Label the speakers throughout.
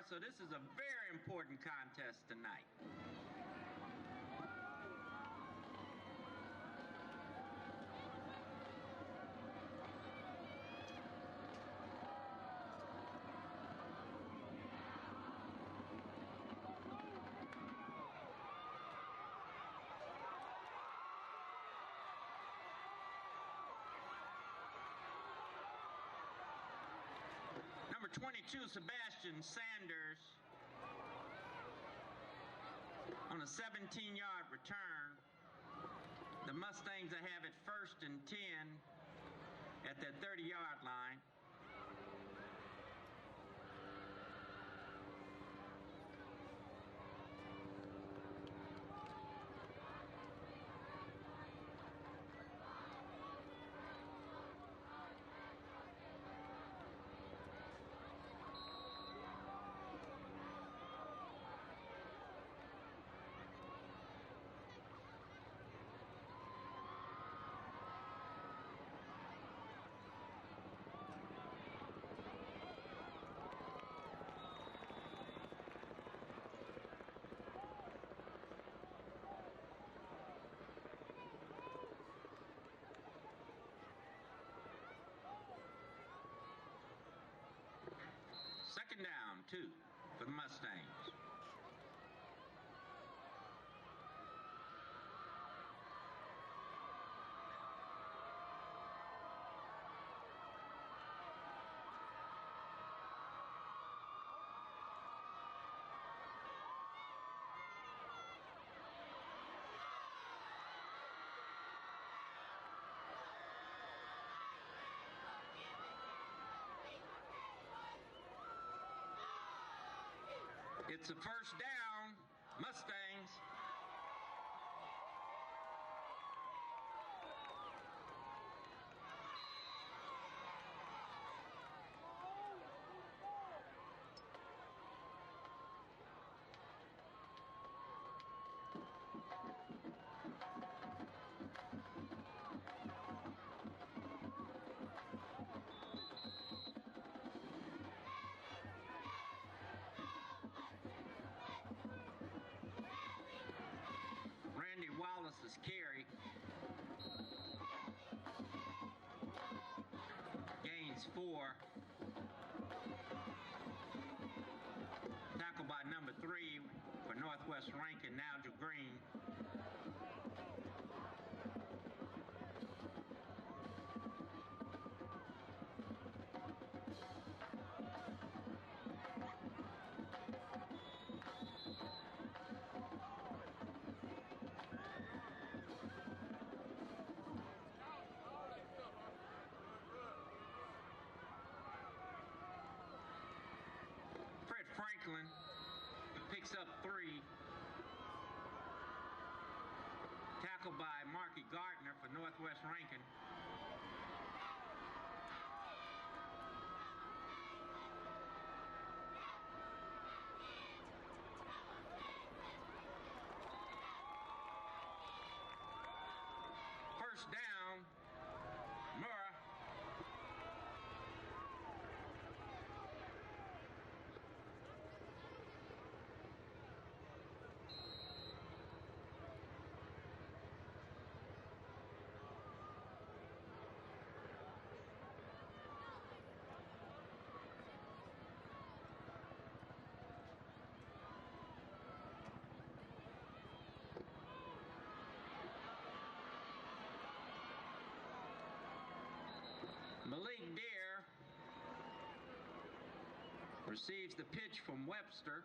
Speaker 1: so this is a very important contest tonight. Number 22, Sebastian Sanders, on a 17-yard return. The Mustangs will have it 1st and 10 at their 30-yard line. Second down, 2 for the Mustangs. It's a 1st down, Mustangs. Wallace's carry. Gains 4. Tackled by number 3 for Northwest Rankin, Nigel Green. Franklin picks up 3. Tackled by Marky Gardner for Northwest Rankin. First down, Murrah. Malik Deere receives the pitch from Webster.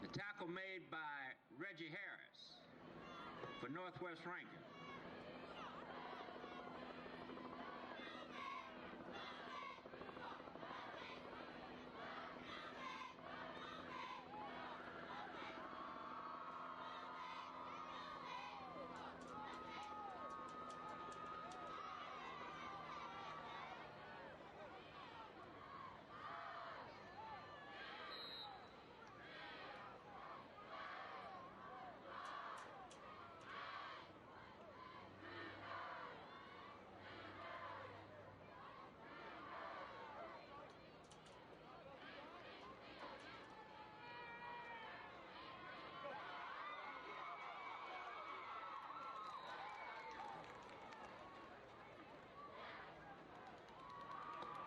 Speaker 1: The tackle made by Reggie Harris for Northwest Rankin.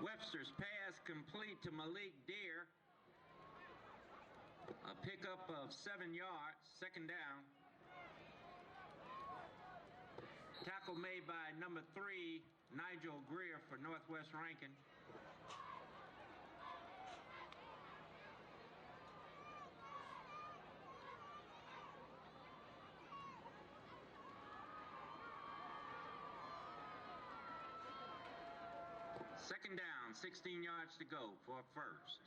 Speaker 1: Webster's pass complete to Malik Deer. A pickup of 7 yards, second down. Tackle made by number 3, Nigel Greer for Northwest Rankin. Second down, 16 yards to go for a first.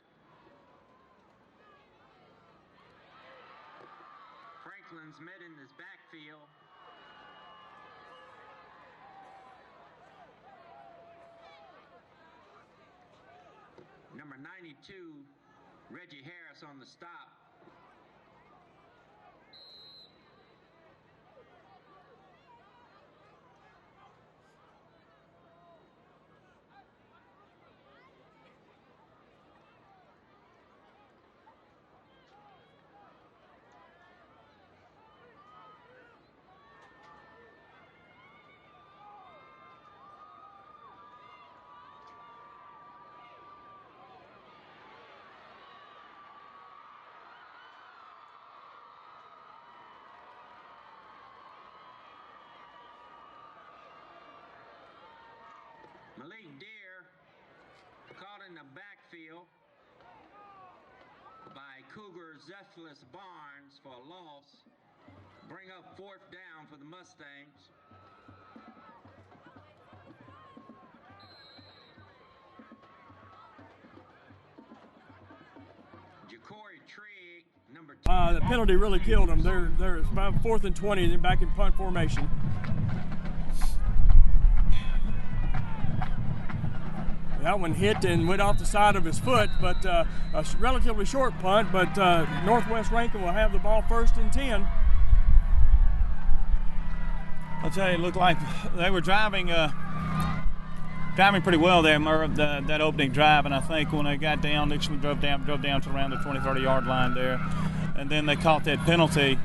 Speaker 1: Franklin's met in this backfield. Number 92, Reggie Harris on the stop. Malik Deer caught in the backfield by Cougar Zephyrus Barnes for a loss. Bring up fourth down for the Mustangs. Ja'Cory Trigg, number 2.
Speaker 2: The penalty really killed them. They're about 4th and 20, then back in punt formation. That one hit and went off the side of his foot, but a relatively short punt, but Northwest Rankin will have the ball 1st and 10.
Speaker 3: I'll tell you, it looked like they were driving pretty well there, Murrah, that opening drive, and I think when they got down, they drove down to around the 20-30 yard line there, and then they caught that penalty.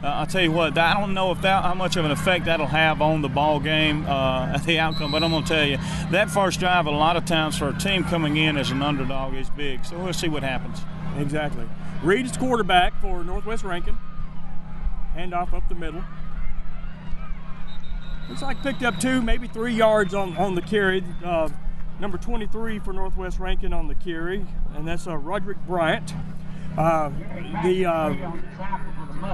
Speaker 3: I'll tell you what, I don't know how much of an effect that'll have on the ball game, the outcome, but I'm going to tell you, that first drive a lot of times for a team coming in as an underdog is big, so we'll see what happens.
Speaker 2: Exactly. Reed's quarterback for Northwest Rankin. Handoff up the middle. Looks like picked up 2, maybe 3 yards on the carry. Number 23 for Northwest Rankin on the carry, and that's Roderick Bryant. The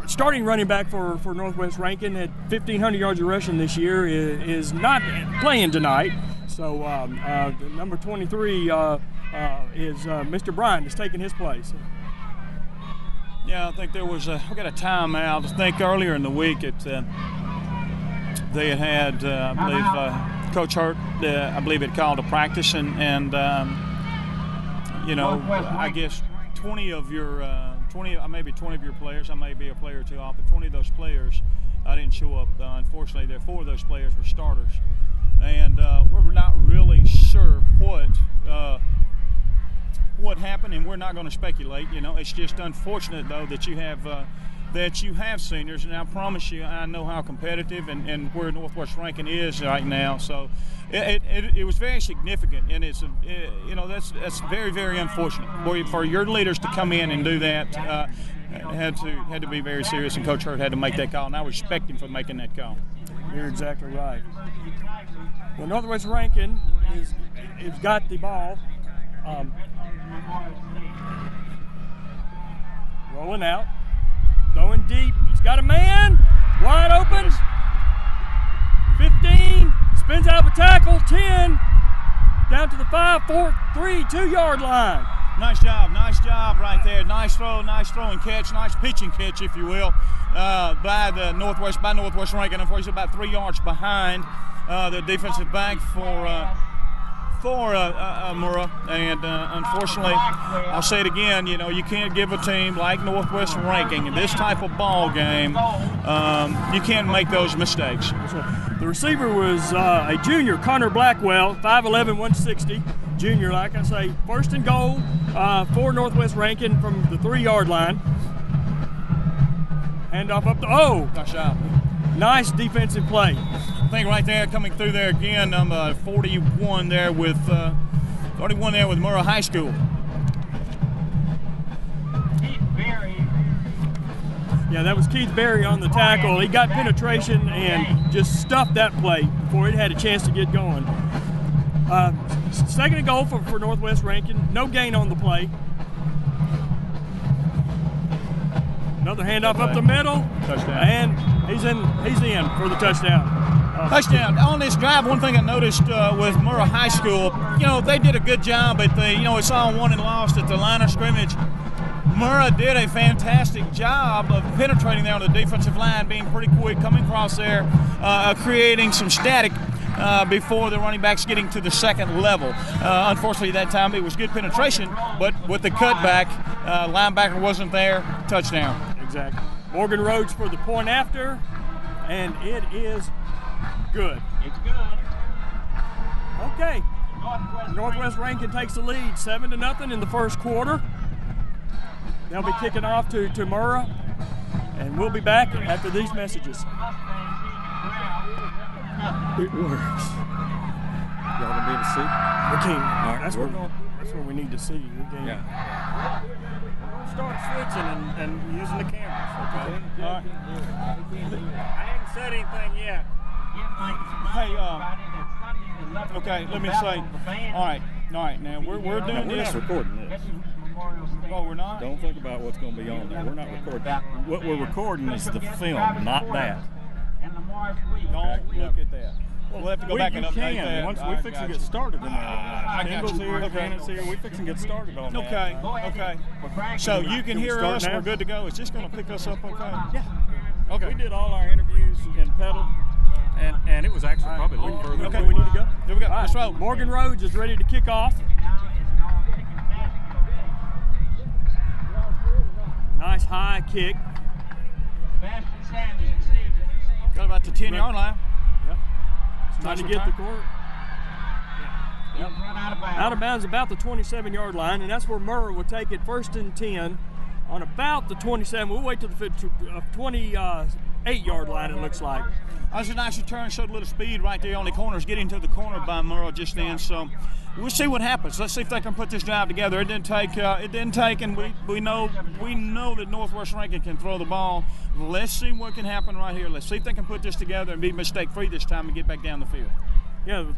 Speaker 2: starting running back for Northwest Rankin at 1,500 yards of rushing this year is not playing tonight. So the number 23 is Mr. Bryant is taking his place.
Speaker 3: Yeah, I think we got a timeout. I think earlier in the week they had I believe Coach Hurt I believe had called a practice and I guess 20 of your maybe 20 of your players, I may be a player or two off, but 20 of those players didn't show up. Unfortunately, 4 of those players were starters, and we're not really sure what happened, and we're not going to speculate. It's just unfortunate though that you have seniors, and I promise you, I know how competitive and where Northwest Rankin is right now. So it was very significant, and that's very, very unfortunate for your leaders to come in and do that. Had to be very serious, and Coach Hurt had to make that call, and I respect him for making that call.
Speaker 2: You're exactly right. Well, Northwest Rankin is got the ball. Rolling out. Throwing deep. He's got a man. Wide open. 15. Spins out of a tackle. 10. Down to the 5, 4, 3, 2 yard line.
Speaker 3: Nice job right there. Nice throw and catch. Nice pitch and catch, if you will, by Northwest Rankin. Unfortunately, about 3 yards behind the defensive back for Murrah, and unfortunately, I'll say it again, you can't give a team like Northwest Rankin in this type of ball game, you can't make those mistakes.
Speaker 2: The receiver was a junior, Connor Blackwell, 5'11", 160, junior, like I say. 1st and goal for Northwest Rankin from the 3 yard line. Handoff up
Speaker 3: Nice job.
Speaker 2: Nice defensive play.
Speaker 3: I think right there, coming through there again, number 41 there with 31 there with Murrah High School.
Speaker 2: Yeah, that was Keith Berry on the tackle. He got penetration and just stuffed that play before it had a chance to get going. Second and goal for Northwest Rankin. No gain on the play. Another handoff up the middle.
Speaker 3: Touchdown.
Speaker 2: And he's in for the touchdown.
Speaker 3: Touchdown. On this drive, one thing I noticed with Murrah High School, they did a good job at it's all won and lost at the line of scrimmage. Murrah did a fantastic job of penetrating there on the defensive line, being pretty quick, coming across there, creating some static before the running backs getting to the second level. Unfortunately, that time it was good penetration, but with the cutback, linebacker wasn't there. Touchdown.
Speaker 2: Exactly. Morgan Rhodes for the point after, and it is good.
Speaker 1: It's good.
Speaker 2: Okay. Northwest Rankin takes the lead, 7-0 in the first quarter. They'll be kicking off to Murrah, and we'll be back after these messages.
Speaker 4: It works. Y'all gonna be able to see?
Speaker 2: We can.
Speaker 4: All right,
Speaker 2: That's what we need to see. We can.
Speaker 4: Yeah.
Speaker 2: We'll start switching and using the cameras. Okay.
Speaker 3: All right.
Speaker 2: I haven't said anything yet.
Speaker 3: Hey, okay, let me say, all right, now we're doing
Speaker 4: We're
Speaker 3: this.
Speaker 4: not recording this.
Speaker 3: Oh, we're not?
Speaker 4: Don't think about what's going to be on there. We're not recording. What we're recording is the film, not that.
Speaker 3: Don't look at that. We'll have to go back and update that.
Speaker 4: Once we fix and get started in there. Kendall's here, Janet's here. We fix and get started on that.
Speaker 3: Okay. So you can hear
Speaker 4: start
Speaker 3: us.
Speaker 4: now?
Speaker 3: We're good to go. Is this going to pick us up okay?
Speaker 4: Yeah.
Speaker 3: Okay.
Speaker 4: We did all our interviews in pedal, and it was actually probably a little further
Speaker 3: Okay.
Speaker 4: than we need to go.
Speaker 3: Here we go.
Speaker 2: All right,
Speaker 3: Let's roll.
Speaker 2: Morgan Rhodes is ready to kick off. Nice high kick.
Speaker 3: Got about the 10-yard line.
Speaker 2: Trying to get the court. Out of bounds about the 27-yard line, and that's where Murrah will take it 1st and 10 on about the 27. We'll wait till the 28-yard line, it looks like.
Speaker 3: That was a nice return, showed a little speed right there on the corners, getting to the corner by Murrah just then. So we'll see what happens. Let's see if they can put this drive together. It didn't take, and we know that Northwest Rankin can throw the ball. Let's see what can happen right here. Let's see if they can put this together and be mistake-free this time and get back down the field.
Speaker 2: Yeah, the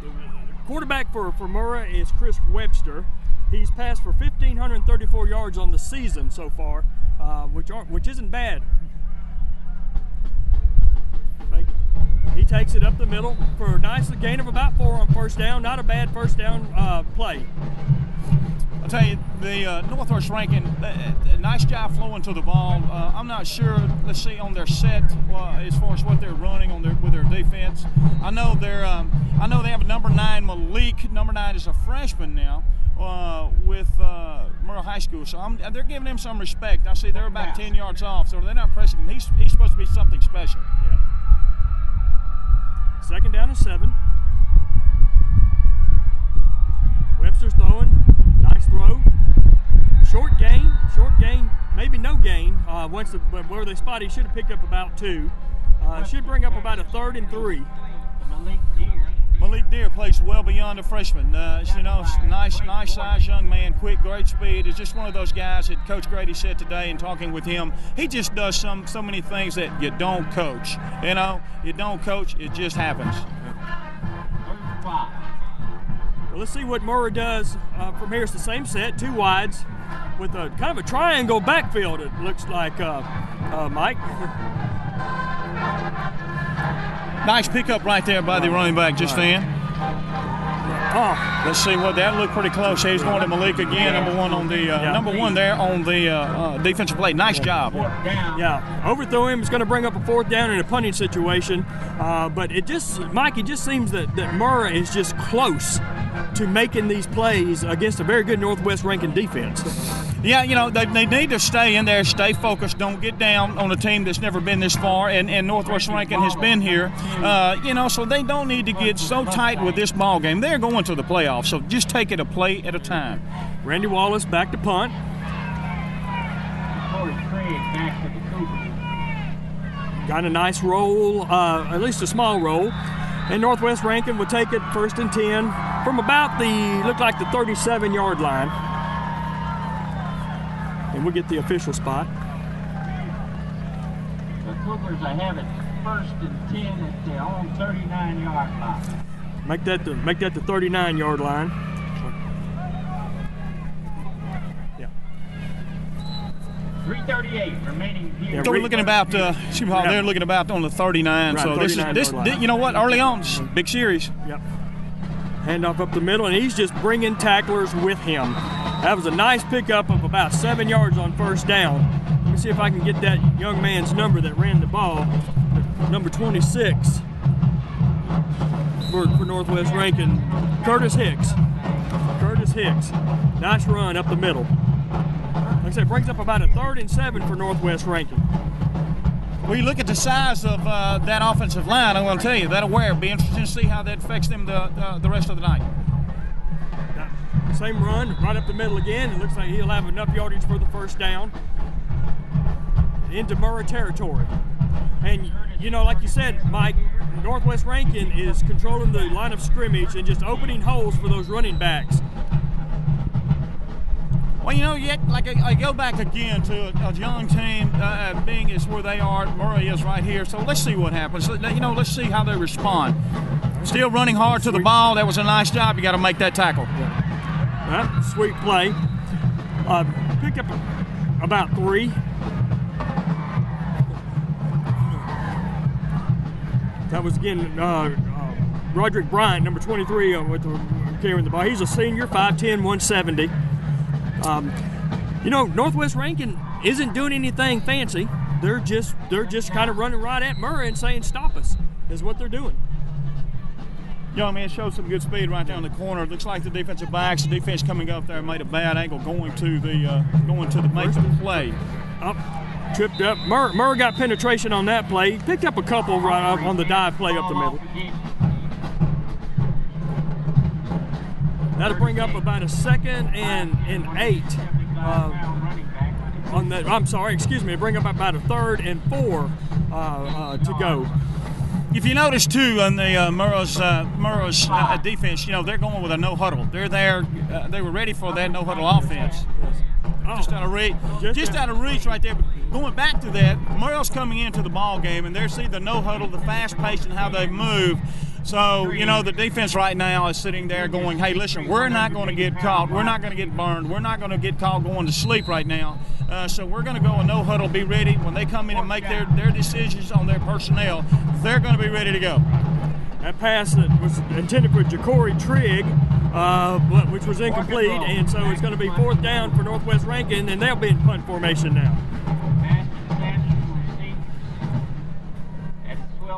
Speaker 2: quarterback for Murrah is Chris Webster. He's passed for 1,534 yards on the season so far, which isn't bad. He takes it up the middle for a nice gain of about 4 on first down. Not a bad first down play.
Speaker 3: I'll tell you, the Northwest Rankin, a nice job flowing to the ball. I'm not sure, let's see, on their set as far as what they're running with their defense. I know they have number 9, Malik. Number 9 is a freshman now with Murrah High School. So they're giving him some respect. I see they're about 10 yards off, so they're not pressing him. He's supposed to be something special.
Speaker 2: Yeah. 2nd down and 7. Webster's throwing. Nice throw. Short gain, maybe no gain. Where they spot, he should have picked up about 2. Should bring up about a 3rd and 3.
Speaker 3: Malik Deere plays well beyond a freshman. Nice size young man, quick, great speed. Is just one of those guys that Coach Grady said today in talking with him. He just does so many things that you don't coach. You don't coach, it just happens.
Speaker 2: Well, let's see what Murrah does from here. It's the same set, 2 wides, with a kind of a triangle backfield. It looks like, Mike.
Speaker 3: Nice pickup right there by the running back just then. Let's see what that looked pretty close. He's going to Malik again, number 1 on the number 1 there on the defensive play. Nice job.
Speaker 2: Yeah, overthrow him is going to bring up a 4th down in a punting situation. But it just seems that Murrah is just close to making these plays against a very good Northwest Rankin defense.
Speaker 3: Yeah, they need to stay in there, stay focused, don't get down on a team that's never been this far, and Northwest Rankin has been here. So they don't need to get so tight with this ball game. They're going to the playoffs, so just take it a play at a time.
Speaker 2: Randy Wallace back to punt. Got a nice roll, at least a small roll. And Northwest Rankin would take it 1st and 10 from about looked like the 37-yard line. And we'll get the official spot.
Speaker 1: The Cougars, I have it 1st and 10 at their own 39-yard line.
Speaker 2: Make that the 39-yard line. Yeah.
Speaker 1: 3:38 remaining here.
Speaker 3: So we're looking about, they're looking about on the 39.
Speaker 2: Right,
Speaker 3: so this
Speaker 2: line.
Speaker 3: you know what, early on, big series.
Speaker 2: Yep. Handoff up the middle, and he's just bringing tacklers with him. That was a nice pickup of about 7 yards on 1st down. Let me see if I can get that young man's number that ran the ball. Number 26 for Northwest Rankin, Curtis Hicks. Curtis Hicks. Nice run up the middle. Like I said, brings up about a 3rd and 7 for Northwest Rankin.
Speaker 3: Well, you look at the size of that offensive line, I'm going to tell you, that'll wear. It'll be interesting to see how that affects them the rest of the night.
Speaker 2: Same run, right up the middle again. It looks like he'll have enough yardage for the 1st down. Into Murrah territory. And, you know, like you said, Mike, Northwest Rankin is controlling the line of scrimmage and just opening holes for those running backs.
Speaker 3: Well, you know, yet like I go back again to a young team being is where they are. Murrah is right here. So let's see what happens. You know, let's see how they respond. Still running hard to the ball. That was a nice job. You got to make that tackle.
Speaker 2: Right, sweet play. Picked up about 3. That was again Roderick Bryant, number 23, with carrying the ball. He's a senior, 5'10", 170. You know, Northwest Rankin isn't doing anything fancy. They're just kind of running right at Murrah and saying, "Stop us," is what they're doing.
Speaker 3: Young man showed some good speed right down the corner. It looks like the defensive backs, the defense coming up there made a bad angle going to the play.
Speaker 2: Up, tripped up. Murrah got penetration on that play. He picked up a couple right up on the dive play up the middle. That'll bring up about a 2nd and 8 on that. I'm sorry, excuse me. Bring up about a 3rd and 4 to go.
Speaker 3: If you notice too, on the Murrah's defense, you know they're going with a no huddle. They're there. They were ready for that no huddle offense. Just out of reach right there. But going back to that, Murrah's coming into the ball game, and they're seeing the no huddle, the fast pace, and how they move. So you know the defense right now is sitting there going, "Hey, listen, we're not going to get caught. We're not going to get burned. We're not going to get caught going to sleep right now. So we're going to go a no huddle, be ready when they come in and make their decisions on their personnel. They're going to be ready to go."
Speaker 2: That pass that was intended for Ja'Cory Trigg, which was incomplete, and so it's going to be 4th down for Northwest Rankin, and they'll be in punt formation now.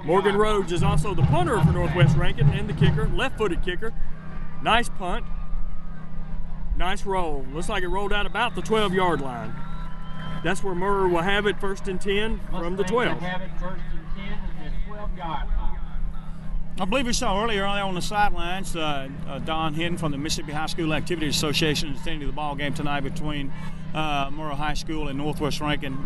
Speaker 2: Morgan Rhodes is also the punter for Northwest Rankin and the kicker, left-footed kicker. Nice punt. Nice roll. Looks like it rolled out about the 12-yard line. That's where Murrah will have it 1st and 10 from the 12.
Speaker 1: Have it 1st and 10 at the 12-yard line.
Speaker 3: I believe we saw earlier on the sidelines Don Hinton from the Mississippi High School Activities Association attending the ball game tonight between Murrah High School and Northwest Rankin.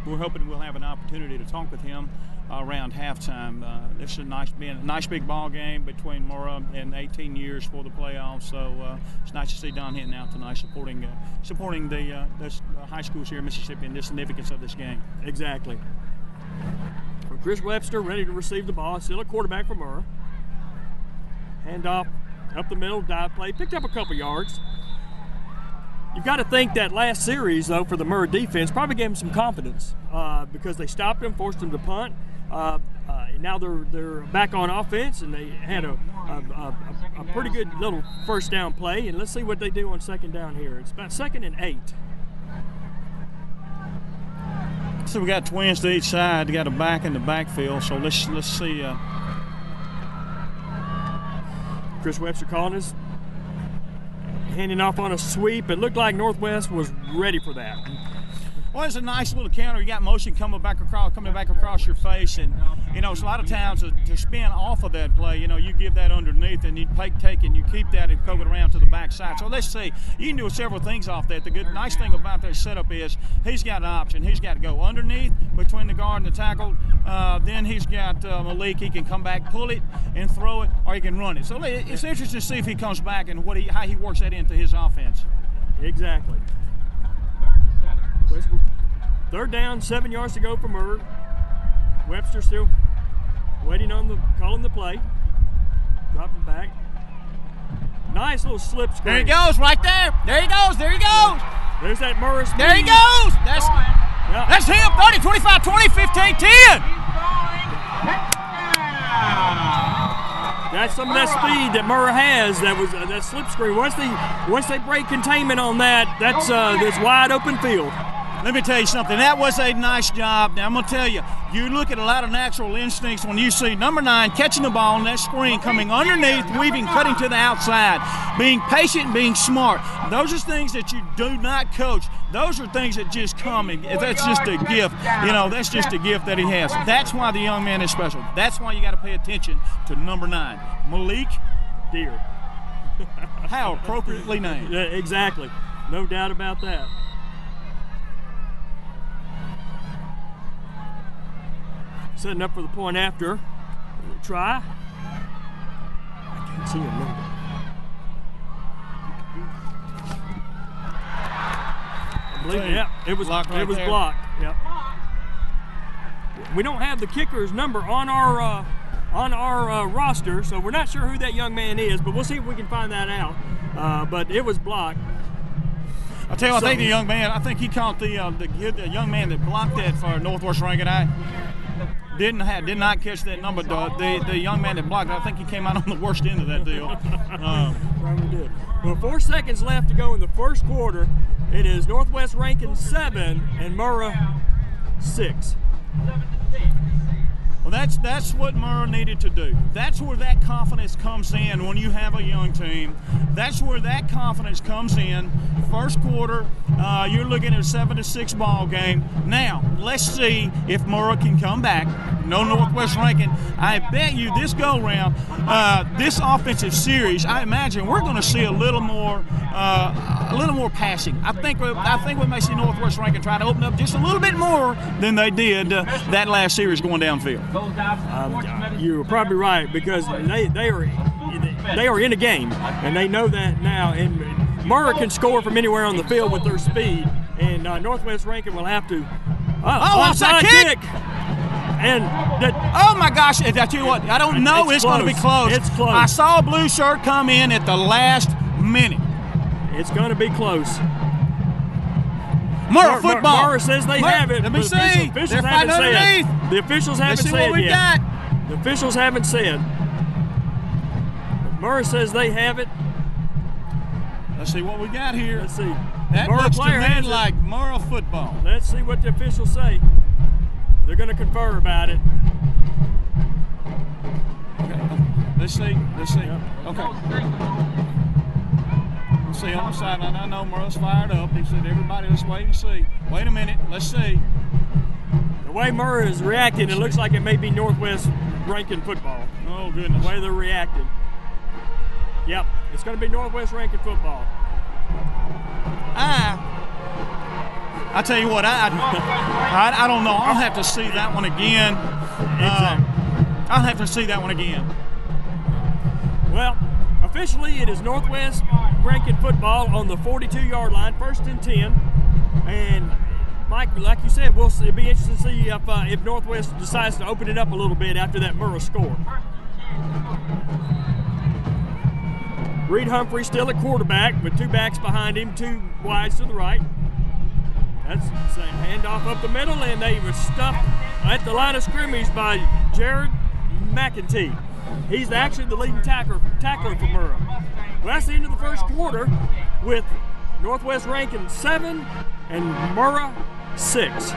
Speaker 3: We're hoping we'll have an opportunity to talk with him around halftime. This is a nice big ball game between Murrah and 18 years for the playoffs. So it's nice to see Don Hinton out tonight supporting the high schools here in Mississippi and the significance of this game.
Speaker 2: Exactly. So Chris Webster ready to receive the ball. Still a quarterback for Murrah. Handoff up the middle, dive play. Picked up a couple yards. You've got to think that last series, though, for the Murrah defense probably gave them some confidence because they stopped them, forced them to punt. Now they're back on offense, and they had a pretty good little 1st down play. And let's see what they do on 2nd down here. It's about 2nd and 8.
Speaker 3: So we got twins to each side. They got a back in the backfield. So let's see.
Speaker 2: Chris Webster calling us, handing off on a sweep. It looked like Northwest was ready for that.
Speaker 3: Well, it's a nice little counter. You got motion coming back across your face, and it's a lot of times to spin off of that play. You give that underneath, and you take and you keep that and poke it around to the backside. So let's see. You can do several things off that. The nice thing about that setup is he's got an option. He's got to go underneath between the guard and the tackle. Then he's got Malik. He can come back, pull it, and throw it, or he can run it. So it's interesting to see if he comes back and how he works that into his offense.
Speaker 2: Exactly. Third down, 7 yards to go for Murrah. Webster still waiting on calling the play. Dropping back. Nice little slip screen.
Speaker 3: There he goes, right there. There he goes. There he goes.
Speaker 2: There's that Murrah speed.
Speaker 3: There he goes. That's him. 30, 25, 20, 15, 10.
Speaker 2: That's some of that speed that Murrah has. That was that slip screen. Once they break containment on that, that's wide open field.
Speaker 3: Let me tell you something. That was a nice job. Now, I'm going to tell you, you look at a lot of natural instincts when you see number 9 catching the ball on that screen, coming underneath, weaving, cutting to the outside, being patient, being smart. Those are things that you do not coach. Those are things that just come. That's just a gift. That's just a gift that he has. That's why the young man is special. That's why you got to pay attention to number 9, Malik Deer. How appropriately named.
Speaker 2: Yeah, exactly. No doubt about that. Setting up for the point after. Try. I can't see a number. I believe, it was blocked. It was blocked. Yep. We don't have the kicker's number on our roster, so we're not sure who that young man is, but we'll see if we can find that out. But it was blocked.
Speaker 3: I'll tell you, I think the young man. I think he caught the young man that blocked that for Northwest Rankin. Did not catch that number. The young man that blocked, I think he came out on the worst end of that deal.
Speaker 2: Probably did. Well, 4 seconds left to go in the first quarter. It is Northwest Rankin 7 and Murrah 6.
Speaker 3: Well, that's what Murrah needed to do. That's where that confidence comes in when you have a young team. That's where that confidence comes in. First quarter, you're looking at a 7-6 ball game. Now, let's see if Murrah can come back. No Northwest Rankin. I bet you this go-round, this offensive series, I imagine we're going to see a little more passing. I think we may see Northwest Rankin try to open up just a little bit more than they did that last series going downfield.
Speaker 2: You're probably right, because they are in a game, and they know that now. And Murrah can score from anywhere on the field with their speed, and Northwest Rankin will have to.
Speaker 3: Onside kick!
Speaker 2: And
Speaker 3: oh my gosh! I tell you what, I don't know. It's going to be close.
Speaker 2: It's close.
Speaker 3: I saw a blue shirt come in at the last minute.
Speaker 2: It's going to be close.
Speaker 3: Murrah football.
Speaker 2: Murrah says they have it.
Speaker 3: Let me see.
Speaker 2: They're fighting underneath. The officials haven't said
Speaker 3: what we
Speaker 2: yet.
Speaker 3: got.
Speaker 2: The officials haven't said. But Murrah says they have it.
Speaker 3: Let's see what we got here.
Speaker 2: Let's see.
Speaker 3: That
Speaker 2: Murrah
Speaker 3: looks to
Speaker 2: player
Speaker 3: me like Murrah football.
Speaker 2: Let's see what the officials say. They're going to confer about it.
Speaker 3: Okay. Let's see.
Speaker 2: Yep.
Speaker 3: Okay. Let's see on the sideline. I know Murrah's fired up. He said, everybody, let's wait and see. Wait a minute. Let's see.
Speaker 2: The way Murrah is reacting, it looks like it may be Northwest Rankin football.
Speaker 3: Oh, goodness.
Speaker 2: The way they're reacting. Yep, it's going to be Northwest Rankin football.
Speaker 3: I tell you what, I don't know. I'll have to see that one again.
Speaker 2: Exactly.
Speaker 3: I'll have to see that one again.
Speaker 2: Well, officially it is Northwest Rankin football on the 42-yard line, 1st and 10. And Mike, like you said, it'll be interesting to see if Northwest decides to open it up a little bit after that Murrah score. Reed Humphrey still at quarterback with 2 backs behind him, 2 wides to the right. That's a handoff up the middle, and they were stuffed at the line of scrimmage by Jared McEntee. He's actually the leading tackler for Murrah. Well, that's the end of the first quarter with Northwest Rankin 7 and Murrah 6.